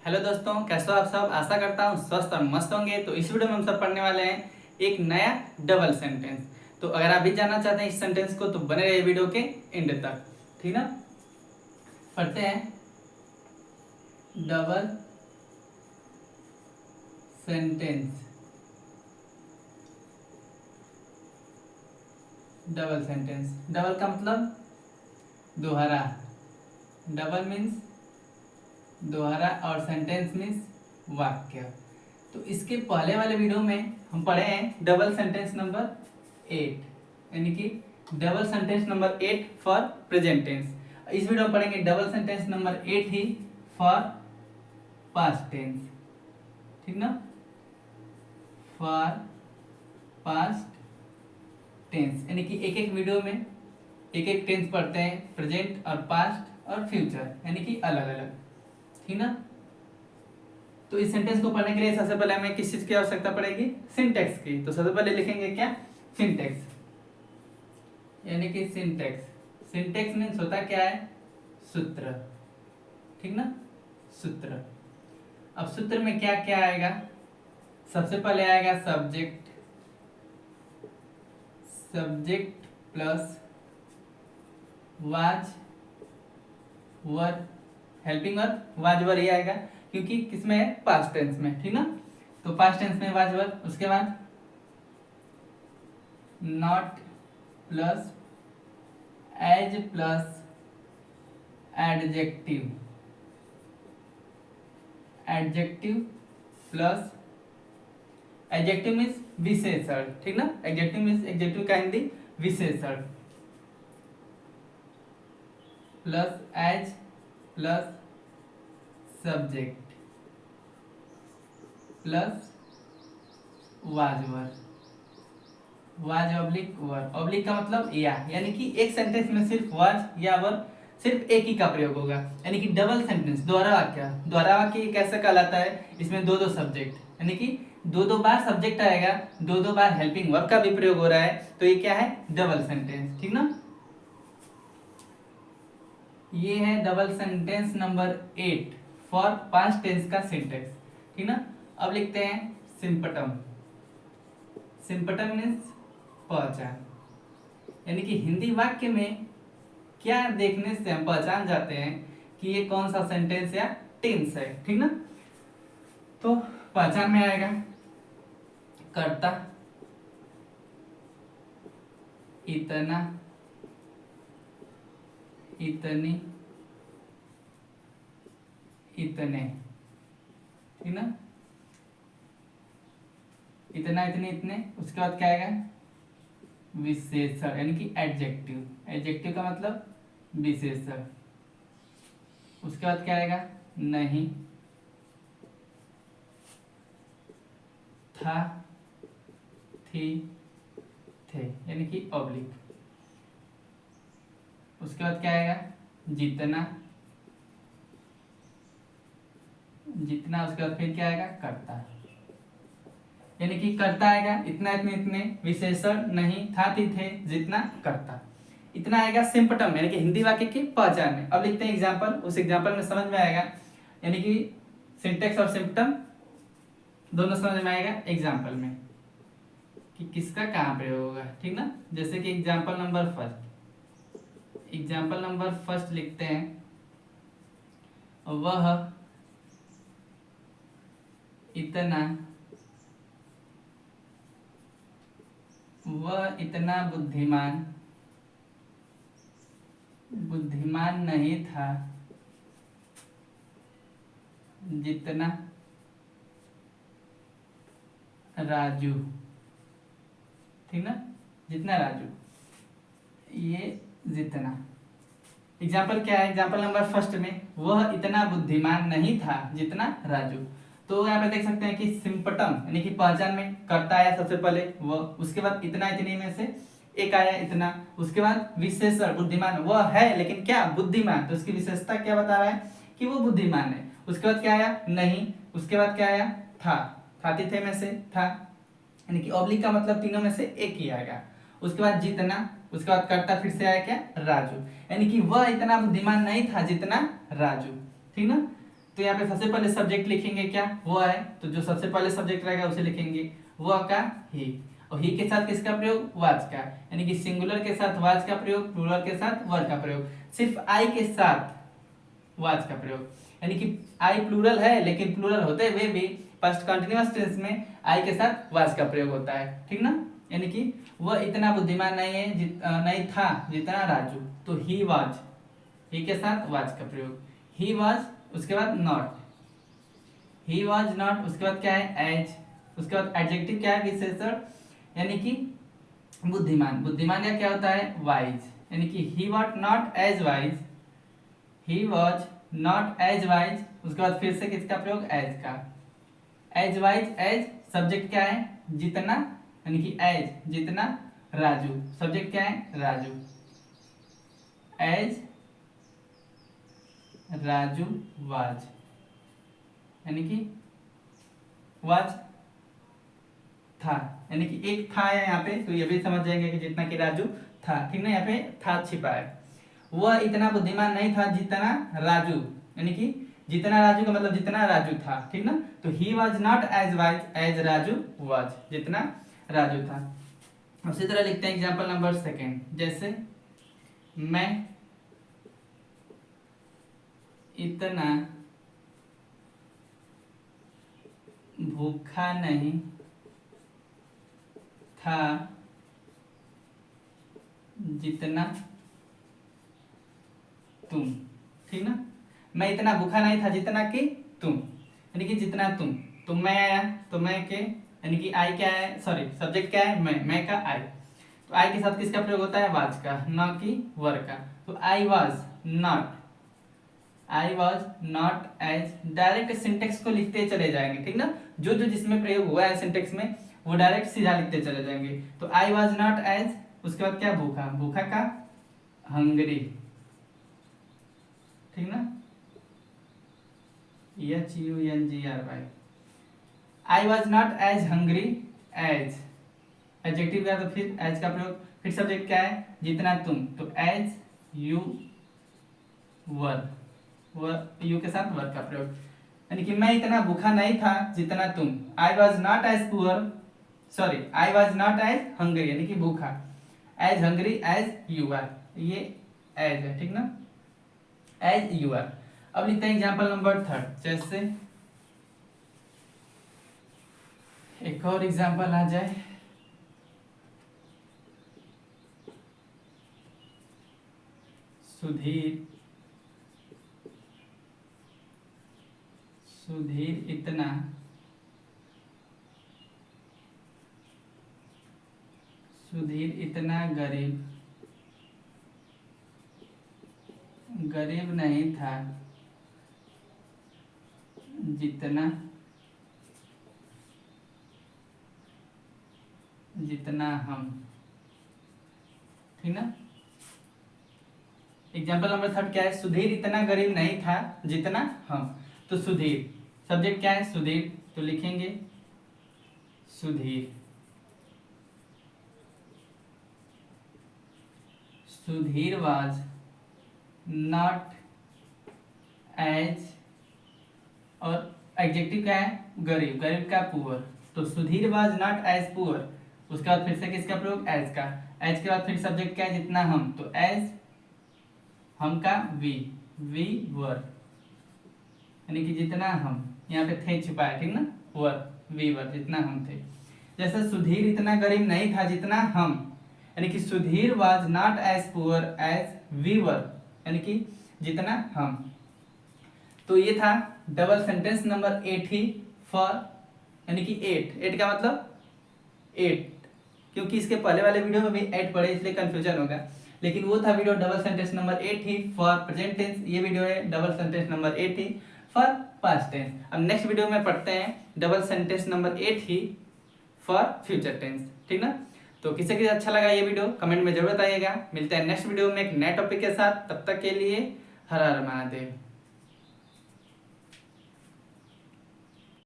Hello दोस्तों, कैसे हो आप सब। आशा करता हूँ स्वस्थ और मस्त होंगे। तो इस वीडियो में हम सब पढ़ने वाले हैं एक नया डबल सेंटेंस। तो अगर आप भी जानना चाहते हैं इस सेंटेंस को तो बने रहिए वीडियो के एंड तक, ठीक ना। पढ़ते हैं double sentence. Double sentence, double का मतलब दोहरा। डबल मीन्स दोहरा और सेंटेंस मीन्स वाक्य। तो इसके पहले वाले वीडियो में हम पढ़े हैं डबल सेंटेंस नंबर 8, यानी कि double sentence number 8 for present tense. इस वीडियो में पढ़ेंगे डबल सेंटेंस नंबर 8 ही फॉर पास्ट टेंस, ठीक ना। फॉर पास्ट टेंस यानी कि एक एक वीडियो में एक एक टेंस पढ़ते हैं, प्रेजेंट और पास्ट और फ्यूचर, यानी कि अलग अलग, ठीक ना। तो इस सेंटेंस को पढ़ने के लिए सबसे पहले हमें किस चीज की आवश्यकता पड़ेगी? सिंटेक्स की। तो सबसे पहले लिखेंगे क्या? सिंटेक्स, यानी कि सिंटेक्स। सिंटेक्स मीन्स होता क्या है? सूत्र, ठीक ना। सूत्र। अब सूत्र में क्या क्या आएगा? सबसे पहले आएगा subject, subject plus was verb, helping verb was verb ही आएगा क्योंकि किसमें है? पास्ट टेंस में, ठीक ना। तो पास्ट टेंस में वाज वर्ब, उसके बाद not plus as plus adjective, adjective plus adjective means विशेषण, ठीक ना। एडजेक्टिव मीन्स एडजेक्टिव का हिंदी विशेषण, plus as plus subject plus was verb, was oblique verb. Oblique का मतलब या, यानी कि एक सेंटेंस में सिर्फ वाज या वर्ब सिर्फ एक ही का प्रयोग होगा, यानी कि डबल सेंटेंस, दोहरा वाक्य। दोहरा वाक्य कैसे कहलाता है? इसमें दो दो सब्जेक्ट, यानी कि दो दो बार सब्जेक्ट आएगा, दो दो बार हेल्पिंग वर्ब का भी प्रयोग हो रहा है, तो ये क्या है? डबल सेंटेंस, ठीक ना। ये है double sentence number 8 for past tense का सिंटेक्स, ठीक ना। अब लिखते हैं सिंपटम। सिंपटम मीन्स पहचान, यानी कि हिंदी वाक्य में क्या देखने से हम पहचान जाते हैं कि ये कौन सा सेंटेंस या टेंस है, ठीक ना। तो पहचान में आएगा कर्ता, इतना, इतनी, इतने, ठीक ना। इतना, इतने, इतने। उसके बाद क्या आएगा? विशेषण, यानी कि एडजेक्टिव। एडजेक्टिव का मतलब विशेषण। उसके बाद क्या आएगा? नहीं, था, थी, थे, यानी कि ऑब्लिक। उसके बाद क्या आएगा? जितना, जितना। उसके बाद फिर क्या आएगा? कर्ता, यानी कि कर्ता आएगा इतना, इतने, इतने, विशेषण नहीं, था, थी, थे, जितना, कर्ता। इतना आएगा सिंपटम, यानी कि हिंदी वाक्य की पहचान में। अब लिखते हैं एग्जाम्पल, उस एग्जाम्पल में समझ में आएगा, यानी कि सिंटेक्स और सिंपटम दोनों समझ में आएगा एग्जाम्पल में कि किसका कहाँ प्रयोग होगा, ठीक ना। जैसे कि example number first, example number first लिखते हैं वह इतना, वह इतना बुद्धिमान, बुद्धिमान नहीं था जितना राजू, ठीक ना। जितना राजू, ये जितना। एग्जाम्पल क्या है? एग्जाम्पल नंबर फर्स्ट में वह इतना बुद्धिमान नहीं था जितना राजू। तो यहाँ पे देख सकते हैं कि सिंपटम यानी कि पहचान में कर्ता आया सबसे पहले वह, उसके बाद इतना, इतने में से एक आया इतना, उसके बाद विशेषण बुद्धिमान, वह है लेकिन क्या? बुद्धिमान। तो उसकी विशेषता क्या बता रहा है? कि वो बुद्धिमान है। उसके बाद क्या आया? नहीं। उसके बाद क्या आया? था, थाती थे में से था, यानी कि ऑब्लिक का मतलब तीनों में से एक ही आएगा। उसके बाद जितना, उसके बाद कर्ता फिर से आया क्या? राजू, यानी कि वह इतना बुद्धिमान नहीं था जितना राजू, ठीक ना। तो यहाँ पे सबसे पहले सब्जेक्ट लिखेंगे क्या, वो है, तो जो सबसे पहले सब्जेक्ट रहेगा उसे लिखेंगे, वो का ही। और ही के साथ किसका प्रयोग, वाज का, यानी कि सिंगुलर के साथ वाज का प्रयोग, प्लूरल के साथ वर का प्रयोग। सिर्फ आई के साथ वाज का प्रयोग, यानी कि आई प्लूरल है लेकिन प्लूरल होते हुए भी फर्स्ट कंटिन्यूअस टेंस में आई के साथ वाज का प्रयोग होता है, ठीक ना। यानी कि वह इतना बुद्धिमान नहीं है नहीं था जितना राजू, तो ही वाज, ही के साथ वाज का प्रयोग, ही वाज, उसके बाद नॉट, ही वाज नॉट, उसके बाद क्या है एज, उसके बाद एडजेक्टिव क्या है विशेषण, यानी कि बुद्धिमान, बुद्धिमान या क्या होता है वाइज, यानी कि ही was not as wise, he was not as wise, उसके बाद फिर से किसका प्रयोग एज का, एज वाइज, एज सब्जेक्ट क्या है जितना, यानी कि एज जितना राजू, सब्जेक्ट क्या है राजू, एज राजू वाज, यानी कि वाज था, यानी कि एक था है यहाँ पे, तो ये भी समझ जाएंगे कि जितना कि राजू था, ठीक ना, यहाँ पे था छिपा है। वह इतना बुद्धिमान नहीं था जितना राजू, यानी कि जितना राजू का मतलब जितना राजू था, ठीक ना। तो he was not as wise as Raju was, जितना राजू था। उसी तरह लिखते हैं एग्जांपल नंबर सेकेंड, जैसे मैं इतना भूखा नहीं था जितना तुम, ठीक ना। मैं इतना भूखा नहीं था जितना कि तुम, यानी कि जितना तुम, तो मैं आया, तो मैं के, यानी कि आई क्या है, सॉरी सब्जेक्ट क्या है मैं का आई, तो आई के साथ किसका प्रयोग होता है वाज का, न कि वर का। तो I was not, I was not as, direct syntax को लिखते चले जाएंगे, ठीक ना, जो जो जिसमें प्रयोग हुआ है सिंटेक्स में वो डायरेक्ट सीधा लिखते चले जाएंगे। तो आई वॉज नॉट एज, उसके बाद क्या भूखा, भूखा का हंग्री, ठीक ना, HUNGRY, I was not as hungry as, adjective का तो फिर एज का प्रयोग, फिर सब्जेक्ट क्या है जितना तुम, तो एज यू वर, यू के साथ वर का प्रयोग, यानी कि मैं इतना भूखा नहीं था जितना तुम, I was not as poor, sorry I was not as hungry, यानी कि भूखा, as hungry as you are, ये एज है, ठीक ना, एज यू आर। अब लिखते हैं एग्जाम्पल नंबर थर्ड, जैसे एक और एग्जाम्पल आ जाए, सुधीर इतना गरीब नहीं था जितना हम, ठीक ना। एग्जाम्पल नंबर थर्ड क्या है, सुधीर इतना गरीब नहीं था जितना हम, तो सुधीर सब्जेक्ट क्या है सुधीर, तो लिखेंगे सुधीर वाज नॉट एज, और एडजेक्टिव क्या है गरीब, गरीब का पुअर, तो Sudhir was not as poor, उसके बाद फिर से किसका प्रयोग एज का, एज के बाद फिर सब्जेक्ट क्या है जितना हम, तो एज हम का वी वर, यानी कि जितना हम, यहाँ पे थे छुपा है, ठीक ना, वर वी वर, जितना हम थे। जैसे सुधीर इतना गरीब नहीं था जितना हम, यानी कि Sudhir was not as poor as we were, यानी कि जितना हम। तो ये था डबल सेंटेंस नंबर 8 ही फॉर, यानी कि 8 का मतलब 8, क्योंकि इसके पहले वाले वीडियो में भी 8 पढ़े इसलिए कंफ्यूजन होगा, लेकिन वो था वीडियो डबल सेंटेंस नंबर 8 ही फॉर प्रेजेंट टेंस, ये वीडियो है डबल सेंटेंस नंबर 8 ही फॉर पास्ट टेंस। अब नेक्स्ट वीडियो में पढ़ते हैं डबल सेंटेंस नंबर 8 ही फॉर फ्यूचर टेंस, ठीक ना। तो किसी के अच्छा लगा ये वीडियो कमेंट में जरूर बताइएगा। मिलते हैं नेक्स्ट वीडियो में एक नए टॉपिक के साथ, तब तक के लिए हर हर महादेव।